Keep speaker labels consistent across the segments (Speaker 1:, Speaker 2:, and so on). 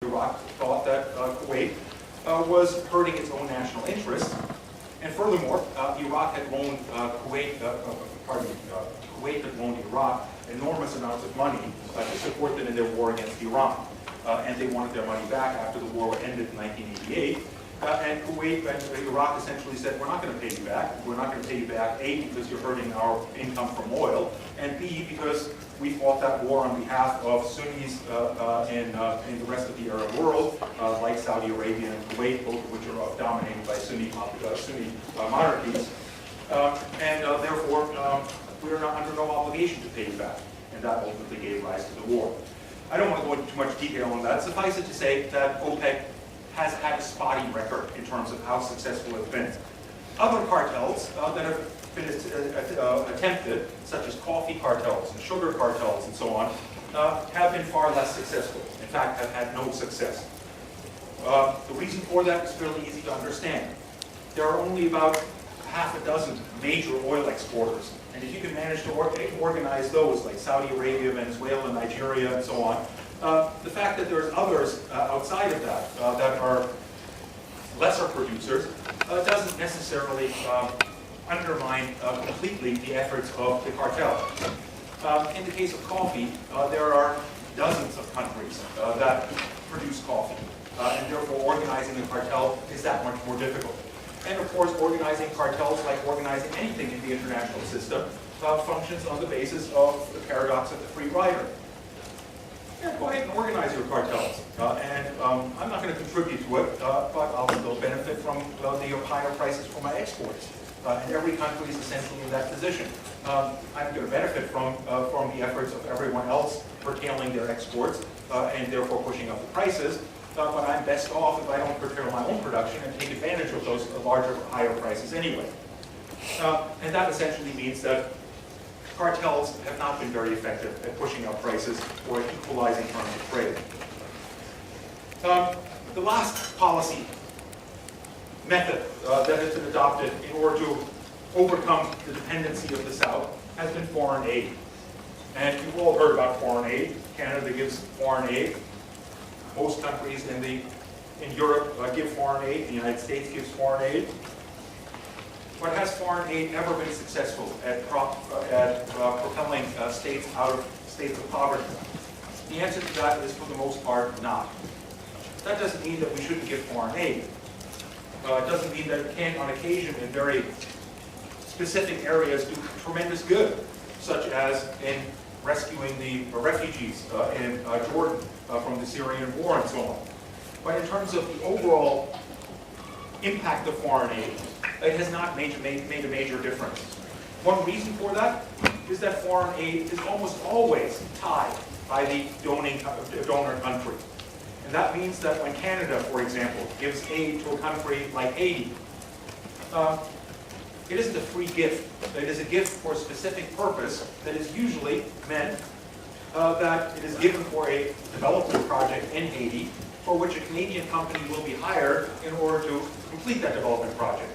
Speaker 1: Iraq thought that Kuwait was hurting its own national interests. And furthermore, Iraq had loaned Kuwait had loaned Iraq enormous amounts of money to support them in their war against Iran. And they wanted their money back after the war ended in 1988. And Kuwait and Iraq essentially said, we're not going to pay you back. We're not going to pay you back, A, because you're hurting our income from oil, and B, because we fought that war on behalf of Sunnis in the rest of the Arab world, like Saudi Arabia and Kuwait, both of which are dominated by Sunni monarchies. And therefore, we are under no obligation to pay you back. And that ultimately gave rise to the war. I don't want to go into too much detail on that. Suffice it to say that OPEC has had a spotty record in terms of how successful it's been. Other cartels that have been attempted, such as coffee cartels and sugar cartels and so on, have been far less successful. In fact, have had no success. The reason for that is fairly easy to understand. There are only about half a dozen major oil exporters. And if you can manage to organize those, like Saudi Arabia, Venezuela, Nigeria, and so on, the fact that there's others outside of that that are lesser producers doesn't necessarily undermine completely the efforts of the cartel. In the case of coffee, there are dozens of countries that produce coffee, and therefore organizing a cartel is that much more difficult. And of course, organizing cartels, like organizing anything in the international system, functions on the basis of the paradox of the free rider. Yeah, go ahead and organize your cartels. I'm not going to contribute to it, but I'll still benefit from the higher prices for my exports. And every country is essentially in that position. I'm going to benefit from the efforts of everyone else curtailing their exports and therefore pushing up the prices. But I'm best off if I don't curtail my own production and take advantage of those larger, higher prices anyway. And that essentially means that cartels have not been very effective at pushing up prices or at equalizing terms of trade. The last policy method that has been adopted in order to overcome the dependency of the South has been foreign aid. And you've all heard about foreign aid. Canada gives foreign aid. Most countries in Europe give foreign aid. The United States gives foreign aid. But has foreign aid ever been successful at propelling states out of states of poverty? The answer to that is, for the most part, not. That doesn't mean that we shouldn't give foreign aid. It doesn't mean that it can't, on occasion, in very specific areas, do tremendous good, such as in rescuing the refugees in Jordan from the Syrian war and so on. But in terms of the overall impact of foreign aid, it has not made a major difference. One reason for that is that foreign aid is almost always tied by the donor country. And that means that when Canada, for example, gives aid to a country like Haiti, it isn't a free gift. It is a gift for a specific purpose that is usually meant that it is given for a development project in Haiti, for which a Canadian company will be hired in order to complete that development project.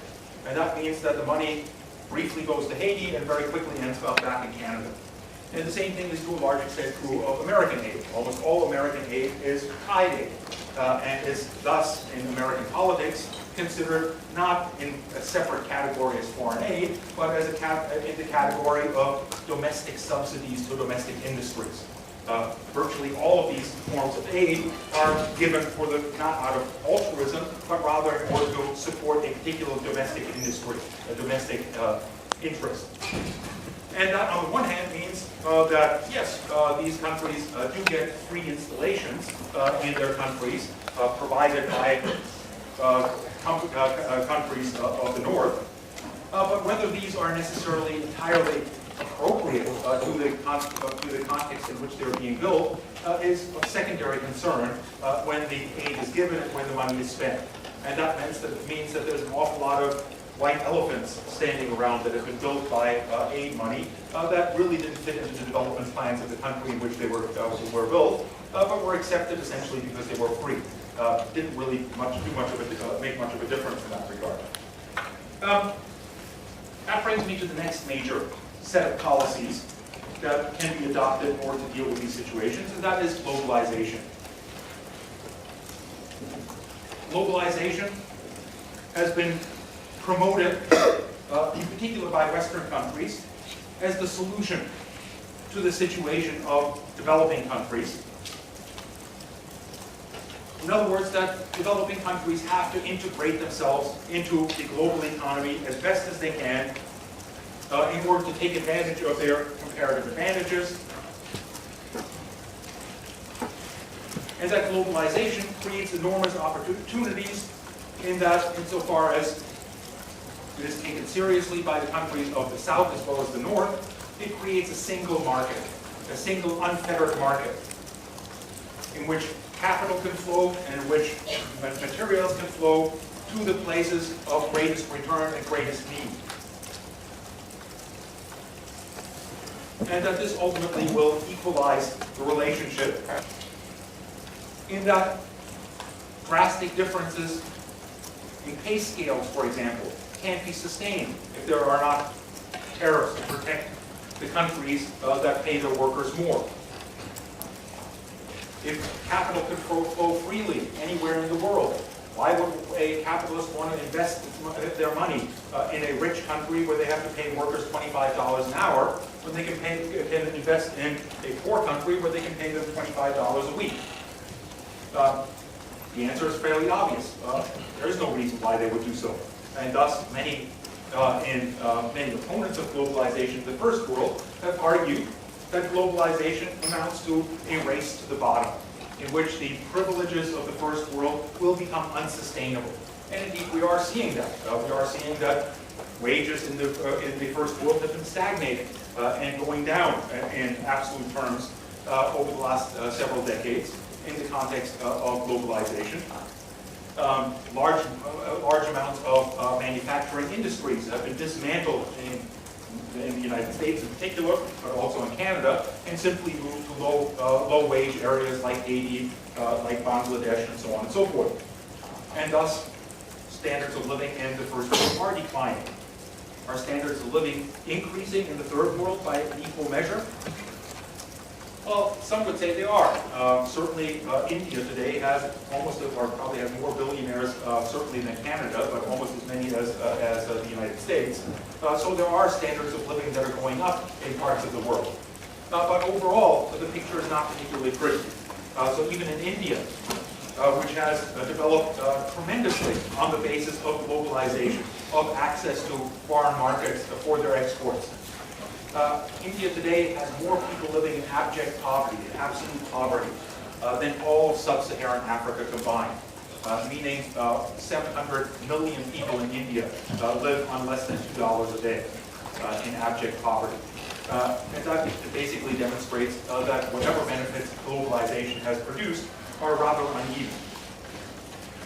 Speaker 1: And that means that the money briefly goes to Haiti and very quickly ends up back in Canada. And the same thing is to a large extent true of American aid. Almost all American aid is tied aid, and is thus, in American politics, considered not in a separate category as foreign aid, but as in the category of domestic subsidies to domestic industries. Virtually all of these forms of aid are given not out of altruism, but rather in order to support a particular domestic industry, a domestic interest. And that, on the one hand, means that, yes, these countries do get free installations in their countries, provided by countries of the North. But whether these are necessarily entirely appropriate to the context in which they're being built is of secondary concern when the aid is given and when the money is spent. And that means that there's an awful lot of white elephants standing around that have been built by aid money that really didn't fit into the development plans of the country in which they were built, but were accepted essentially because they were free. Didn't really make much of a difference in that regard. That brings me to the next major set of policies that can be adopted in order to deal with these situations, and that is globalization. globalization has been promoted, in particular by Western countries, as the solution to the situation of developing countries. In other words, that developing countries have to integrate themselves into the global economy as best as they can in order to take advantage of their comparative advantages. And that globalization creates enormous opportunities in that, insofar as it is taken seriously by the countries of the South as well as the North, it creates a single market, a single unfettered market, in which capital can flow and in which materials can flow to the places of greatest return and greatest need. And that this ultimately will equalize the relationship in that drastic differences in pay scales, for example, can't be sustained if there are not tariffs to protect the countries that pay their workers more. If capital could flow freely anywhere in the world, why would a capitalist want to invest their money in a rich country where they have to pay workers $25 an hour when they can invest in a poor country where they can pay them $25 a week? The answer is fairly obvious. There is no reason why they would do so. And thus, many opponents of globalization in the first world have argued that globalization amounts to a race to the bottom, in which the privileges of the first world will become unsustainable. And indeed, we are seeing that. We are seeing that wages in the first world have been stagnating and going down in absolute terms over the last several decades in the context of globalization. Large amounts of manufacturing industries have been dismantled in the United States in particular, but also in Canada, and simply moved to low-wage areas like Haiti, like Bangladesh, and so on and so forth. And thus, standards of living in the first world are declining. Are standards of living increasing in the third world by an equal measure? Well, some would say they are. Certainly, India today has almost, or probably has more billionaires, certainly than Canada, but almost as many as the United States. So there are standards of living that are going up in parts of the world. But overall, the picture is not particularly pretty. So even in India, which has developed tremendously on the basis of globalization, of access to foreign markets for their exports. India today has more people living in abject poverty, in absolute poverty, than all of sub-Saharan Africa combined. Meaning 700 million people in India live on less than $2 a day in abject poverty. And that basically demonstrates that whatever benefits globalization has produced are rather uneven.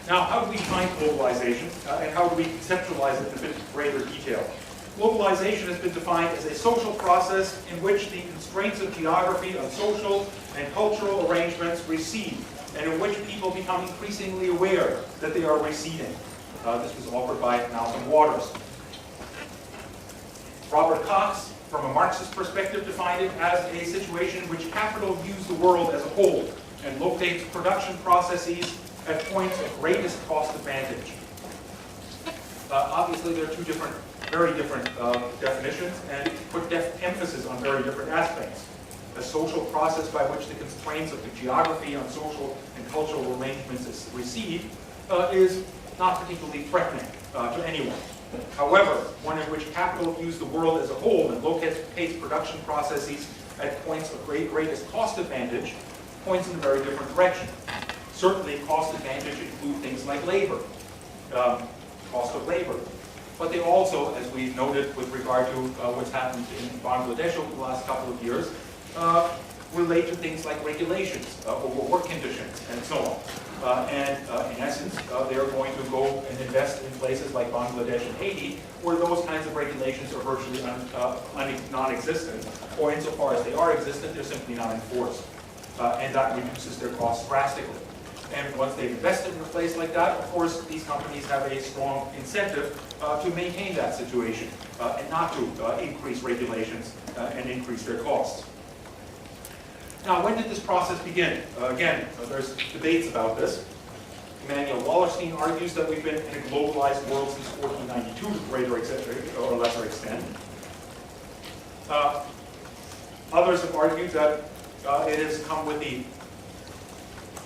Speaker 1: Now, how do we define globalization, and how do we conceptualize it in a bit greater detail? Globalization has been defined as a social process in which the constraints of geography, of social and cultural arrangements recede, and in which people become increasingly aware that they are receding. This was offered by Malcolm Waters. Robert Cox, from a Marxist perspective, defined it as a situation in which capital views the world as a whole and locates production processes at points of greatest cost advantage. Obviously, there are two very different definitions, and put emphasis on very different aspects. A social process by which the constraints of the geography on social and cultural arrangements recede is not particularly threatening to anyone. However, one in which capital views the world as a whole and locates production processes at points of greatest cost advantage points in a very different direction. Certainly, cost advantage include things like labor, cost of labor. But they also, as we noted with regard to what's happened in Bangladesh over the last couple of years, relate to things like regulations over work conditions and so on. And in essence, they're going to go and invest in places like Bangladesh and Haiti, where those kinds of regulations are virtually non-existent, or insofar as they are existent, they're simply not enforced. And that reduces their costs drastically. And once they've invested in a place like that, of course, these companies have a strong incentive to maintain that situation and not to increase regulations and increase their costs. Now, when did this process begin? Again, there's debates about this. Emanuel Wallerstein argues that we've been in a globalized world since 1492 to greater or lesser extent. Others have argued that it has come with the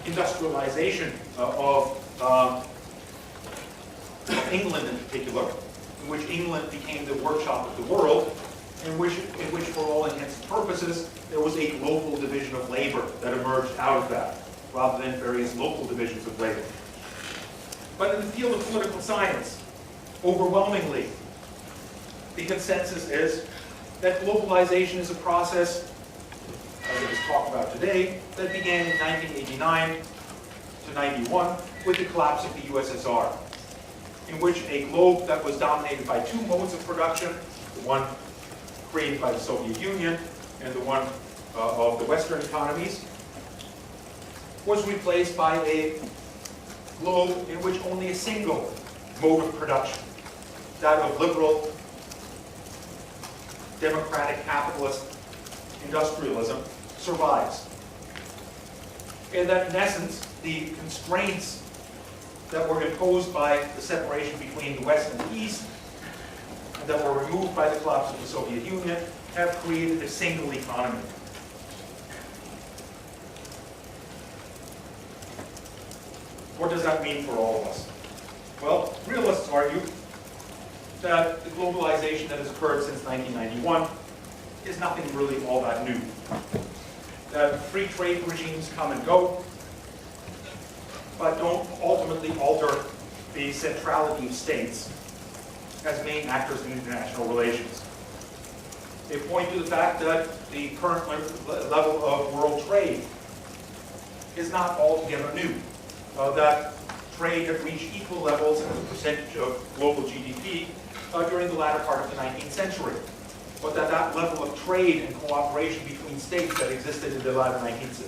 Speaker 1: industrialization of England in particular, in which England became the workshop of the world, in which for all intents and purposes, there was a global division of labor that emerged out of that, rather than various local divisions of labor. But in the field of political science, overwhelmingly, the consensus is that globalization is a process, as it is talked about today, that began in 1989 to 91 with the collapse of the USSR, in which a globe that was dominated by two modes of production, the one created by the Soviet Union and the one of the Western economies, was replaced by a globe in which only a single mode of production, that of liberal, democratic, capitalist industrialism, survives. And that in essence, the constraints that were imposed by the separation between the West and the East, and that were removed by the collapse of the Soviet Union, have created a single economy. What does that mean for all of us? Well, realists argue that the globalization that has occurred since 1991 is nothing really all that new. That free trade regimes come and go, but don't ultimately alter the centrality of states as main actors in international relations. They point to the fact that the current level of world trade is not altogether new. That trade had reached equal levels as a percentage of global GDP during the latter part of the 19th century. But that level of trade and cooperation between states that existed in the latter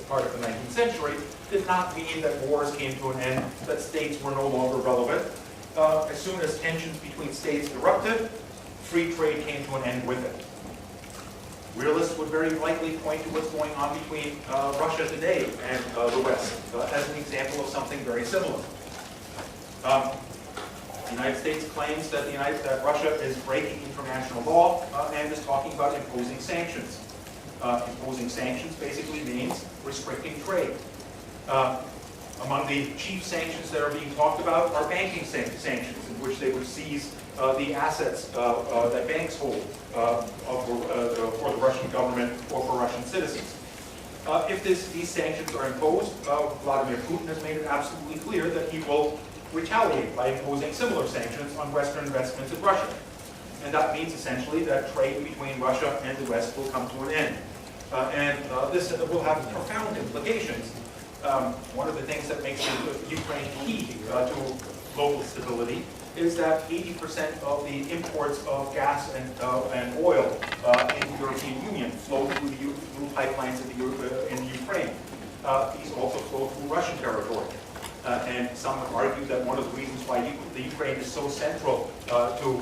Speaker 1: part of the 19th century did not mean that wars came to an end, that states were no longer relevant. As soon as tensions between states erupted, free trade came to an end with it. Realists would very likely point to what's going on between Russia today and the West as an example of something very similar. The United States claims that Russia is breaking international law and is talking about imposing sanctions. Imposing sanctions basically means restricting trade. Among the chief sanctions that are being talked about are banking sanctions, in which they would seize the assets that banks hold for the Russian government or for Russian citizens. If these sanctions are imposed, Vladimir Putin has made it absolutely clear that he will retaliate by imposing similar sanctions on Western investments in Russia. And that means essentially that trade between Russia and the West will come to an end. This will have profound implications. One of the things that makes Ukraine key to global stability is that 80% of the imports of gas and oil in the European Union flow through pipelines in Ukraine. These also flow through Russian territory. And some have argued that one of the reasons why the Ukraine is so central to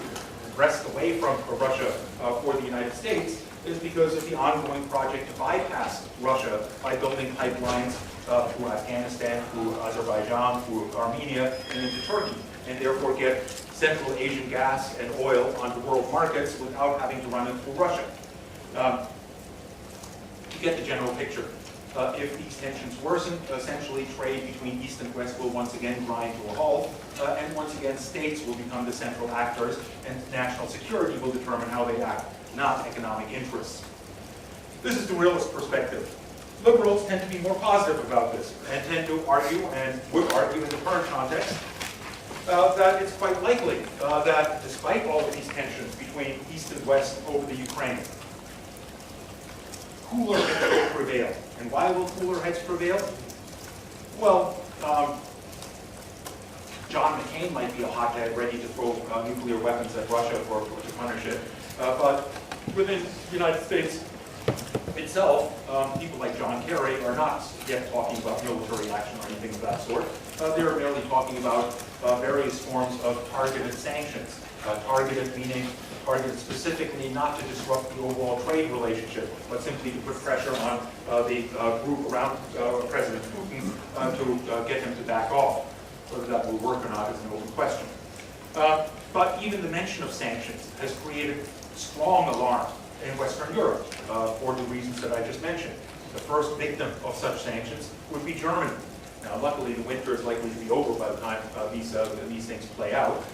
Speaker 1: wrest away from Russia for the United States is because of the ongoing project to bypass Russia by building pipelines through Afghanistan, through Azerbaijan, through Armenia, and into Turkey, and therefore get Central Asian gas and oil onto world markets without having to run it through Russia. You get the general picture. If these tensions worsen, essentially trade between East and West will once again grind to a halt, and once again states will become the central actors, and national security will determine how they act, not economic interests. This is the realist perspective. Liberals tend to be more positive about this, and tend to argue, and would argue in the current context, that it's quite likely that despite all of these tensions between East and West over the Ukraine, cooler heads will prevail. And why will cooler heads prevail? Well, John McCain might be a hothead ready to throw nuclear weapons at Russia to punish it. But within the United States itself, people like John Kerry are not yet talking about military action or anything of that sort. They're merely talking about various forms of targeted sanctions. Targeted meaning targeted specifically not to disrupt the overall trade relationship, but simply to put pressure on the group around President Putin to get him to back off. Whether that will work or not is an open question. But even the mention of sanctions has created strong alarm in Western Europe for the reasons that I just mentioned. The first victim of such sanctions would be Germany. Now, luckily, the winter is likely to be over by the time these things play out,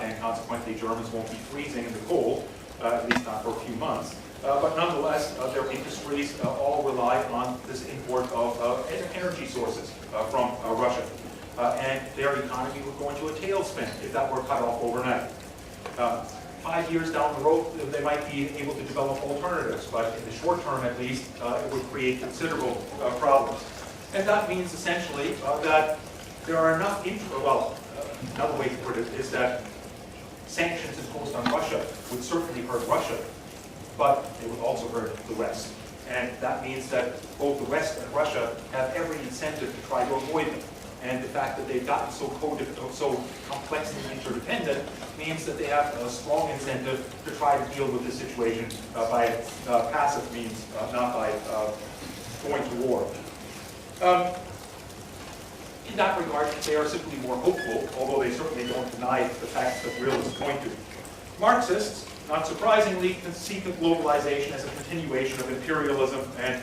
Speaker 1: and consequently, Germans won't be freezing in the cold, at least not for a few months. But nonetheless, their industries all rely on this import of energy sources from Russia. And their economy would go into a tailspin if that were cut off overnight. 5 years down the road, they might be able to develop alternatives, but in the short term at least, it would create considerable problems. And that means essentially that there are enough, another way to put it is that sanctions imposed on Russia would certainly hurt Russia, but it would also hurt the West. And that means that both the West and Russia have every incentive to try to avoid them. And the fact that they've gotten so complex and interdependent means that they have a strong incentive to try to deal with this situation by passive means, not by going to war. In that regard, they are simply more hopeful, although they certainly don't deny the facts that realists point to. Marxists, not surprisingly, conceive of globalization as a continuation of imperialism and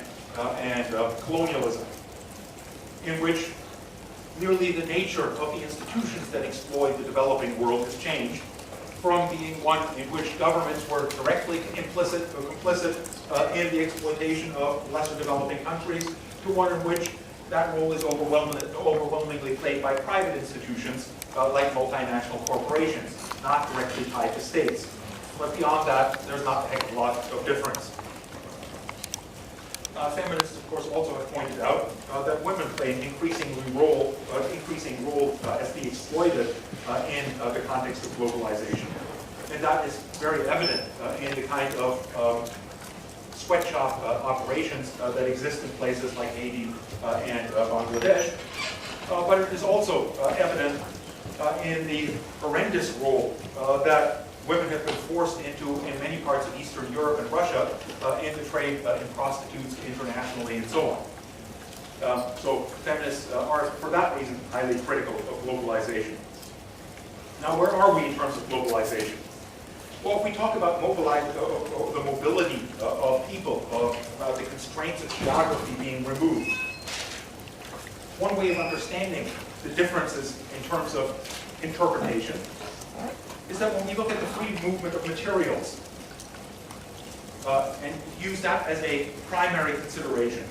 Speaker 1: colonialism, in which merely the nature of the institutions that exploit the developing world has changed from being one in which governments were directly complicit in the exploitation of lesser developing countries to one in which that role is overwhelmingly played by private institutions like multinational corporations, not directly tied to states. But beyond that, there's not a heck of a lot of difference. Feminists, of course, also have pointed out that women play an increasing role as being exploited in the context of globalization. And that is very evident in the kind of sweatshop operations that exist in places like Haiti and Bangladesh. But it is also evident in the horrendous role that women have been forced into in many parts of Eastern Europe and Russia in the trade in prostitutes internationally and so on. So feminists are, for that reason, highly critical of globalization. Now, where are we in terms of globalization? Well, if we talk about the mobility of people, the constraints of geography being removed, one way of understanding the differences in terms of interpretation is that when we look at the free movement of materials and use that as a primary consideration,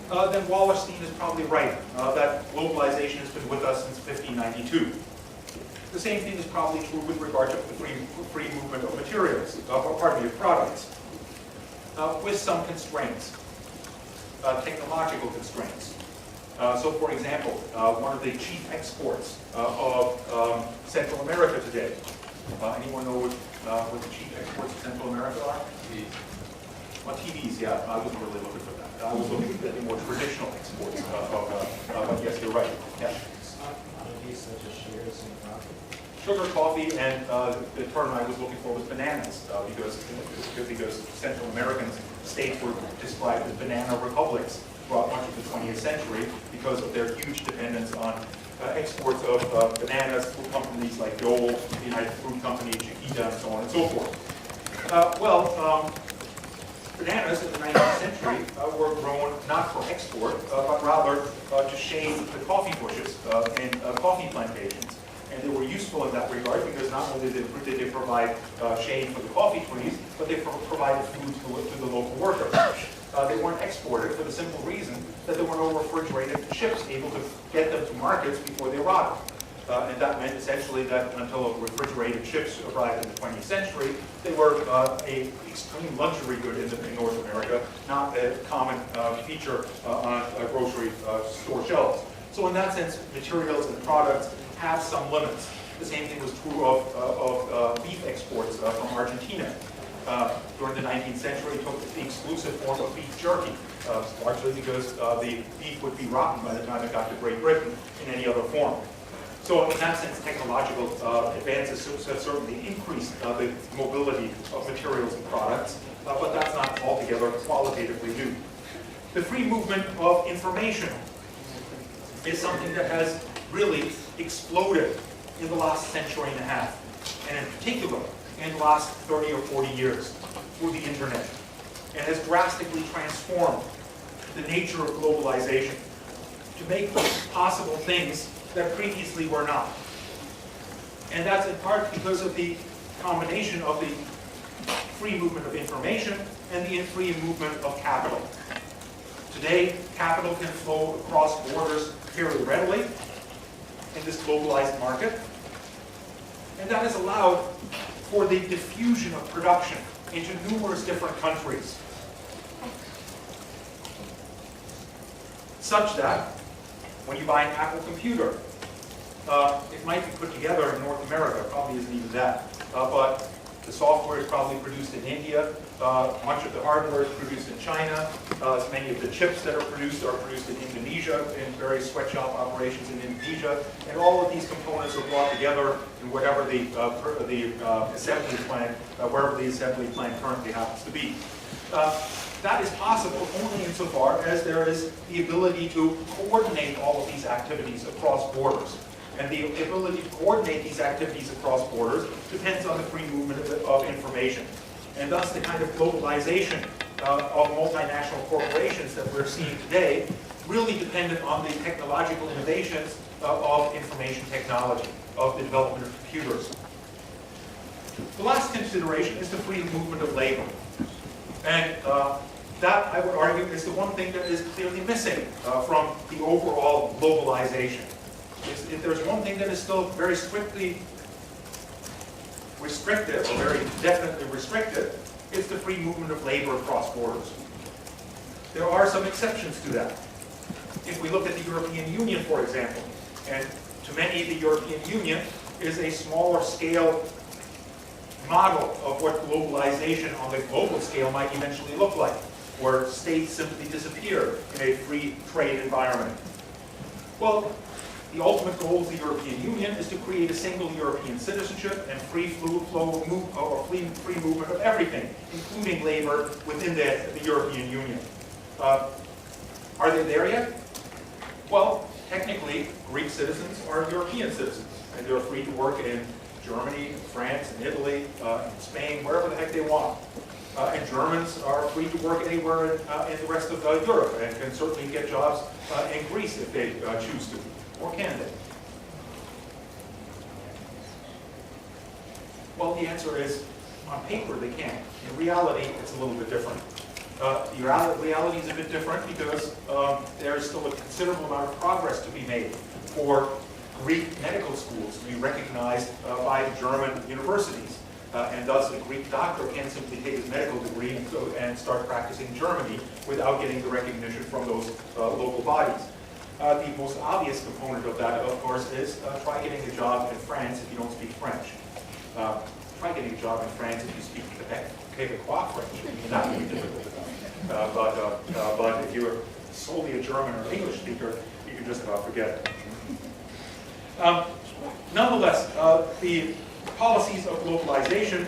Speaker 1: then Wallerstein is probably right that globalization has been with us since 1592. The same thing is probably true with regard to the free movement of materials, of products, with some constraints, technological constraints. So, for example, one of the chief exports of Central America today. Anyone know what the chief exports of Central America are? TVs. Well, TVs, yeah. I wasn't really looking for that. I was looking at the more traditional exports but yes, you're right. Yeah.
Speaker 2: Such as shares and coffee.
Speaker 1: Sugar, coffee, and the term I was looking for was bananas, because Central American states were described as banana republics throughout much of the 20th century because of their huge dependence on exports of bananas from companies like Dole, the United Fruit Company, Chiquita, and so on and so forth. Bananas in the 19th century were grown not for export, but rather to shade the coffee bushes in coffee plantations. And they were useful in that regard because not only did they provide shade for the coffee trees, but they provided food to the local workers. They weren't exported for the simple reason that there were no refrigerated ships able to get them to markets before they rotted. And that meant essentially that until refrigerated ships arrived in the 20th century, they were an extreme luxury good in North America, not a common feature on grocery store shelves. So in that sense, materials and products have some limits. The same thing was true of beef exports from Argentina. During the 19th century, it took the exclusive form of beef jerky, largely because the beef would be rotten by the time it got to Great Britain in any other form. So in that sense, technological advances have certainly increased the mobility of materials and products, but that's not altogether qualitatively new. The free movement of information is something that has really exploded in the last century and a half, and in particular, in the last 30 or 40 years, through the internet, and has drastically transformed the nature of globalization to make possible things that previously were not. And that's in part because of the combination of the free movement of information and the free movement of capital. Today, capital can flow across borders fairly readily in this globalized market, and that has allowed for the diffusion of production into numerous different countries, such that when you buy an Apple computer, it might be put together in North America, probably isn't even that, but the software is probably produced in India, much of the hardware is produced in China, many of the chips that are produced in Indonesia, in various sweatshop operations in Indonesia, and all of these components are brought together in whatever the assembly plant, wherever the assembly plant currently happens to be. That is possible only insofar as there is the ability to coordinate all of these activities across borders. And the ability to coordinate these activities across borders depends on the free movement of information. And thus the kind of globalization of multinational corporations that we're seeing today really dependent on the technological innovations of information technology, of the development of computers. The last consideration is the free movement of labor. And that, I would argue, is the one thing that is clearly missing from the overall globalization. If there's one thing that is still very strictly restricted, or very definitely restricted, it's the free movement of labor across borders. There are some exceptions to that. If we look at the European Union, for example, and to many, the European Union is a smaller scale model of what globalization on the global scale might eventually look like, where states simply disappear in a free trade environment. Well, the ultimate goal of the European Union is to create a single European citizenship and free movement of everything, including labor within the European Union. Are they there yet? Well, technically, Greek citizens are European citizens, and they're free to work in Germany, France, and Italy, and Spain, wherever the heck they want. And Germans are free to work anywhere in the rest of Europe, and can certainly get jobs in Greece if they choose to. Or can they? Well, the answer is, on paper, they can. In reality, it's a little bit different. The reality is a bit different because there is still a considerable amount of progress to be made for Greek medical schools to be recognized by the German universities. And thus, a Greek doctor can simply take his medical degree and go and start practicing in Germany without getting the recognition from those local bodies. The most obvious component of that, of course, is try getting a job in France if you don't speak French. Try getting a job in France if you speak Quebecois French. I mean, that would be difficult enough. But if you're solely a German or English speaker, you can just about forget it. Nonetheless, the policies of globalization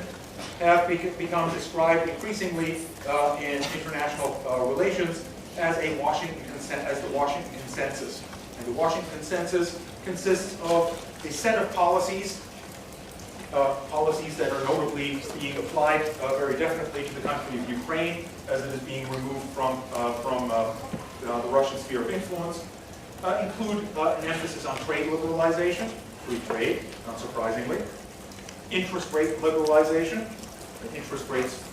Speaker 1: have become described increasingly in international relations as the Washington Consensus. And the Washington Consensus consists of a set of policies that are notably being applied very definitely to the country of Ukraine as it is being removed from the Russian sphere of influence, include an emphasis on trade liberalization, free trade, not surprisingly, interest rate liberalization, interest rates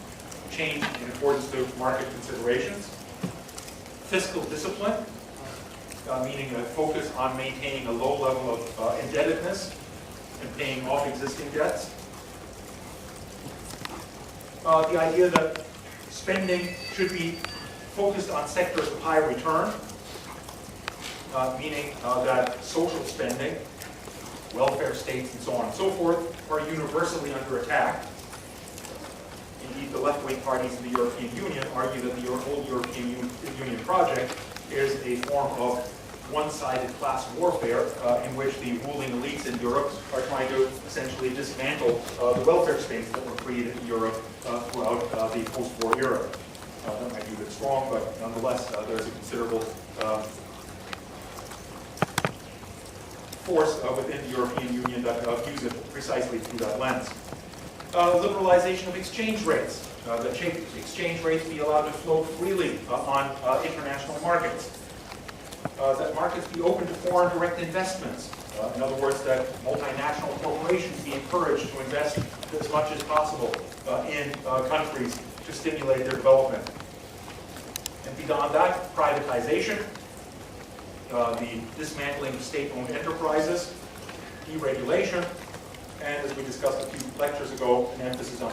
Speaker 1: change in accordance to market considerations, fiscal discipline, meaning a focus on maintaining a low level of indebtedness and paying off existing debts. The idea that spending should be focused on sectors of high return, meaning that social spending, welfare states, and so on and so forth, are universally under attack. Indeed, the left-wing parties in the European Union argue that the whole European Union project is a form of one-sided class warfare in which the ruling elites in Europe are trying to essentially dismantle the welfare states that were created in Europe throughout the post-war era. That might be a bit strong, but nonetheless, there's a considerable force within the European Union that views it precisely through that lens. Liberalization of exchange rates. That exchange rates be allowed to flow freely on international markets. That markets be open to foreign direct investments. In other words, that multinational corporations be encouraged to invest as much as possible in countries to stimulate their development. And beyond that, privatization, the dismantling of state-owned enterprises, deregulation, and as we discussed a few lectures ago, an emphasis on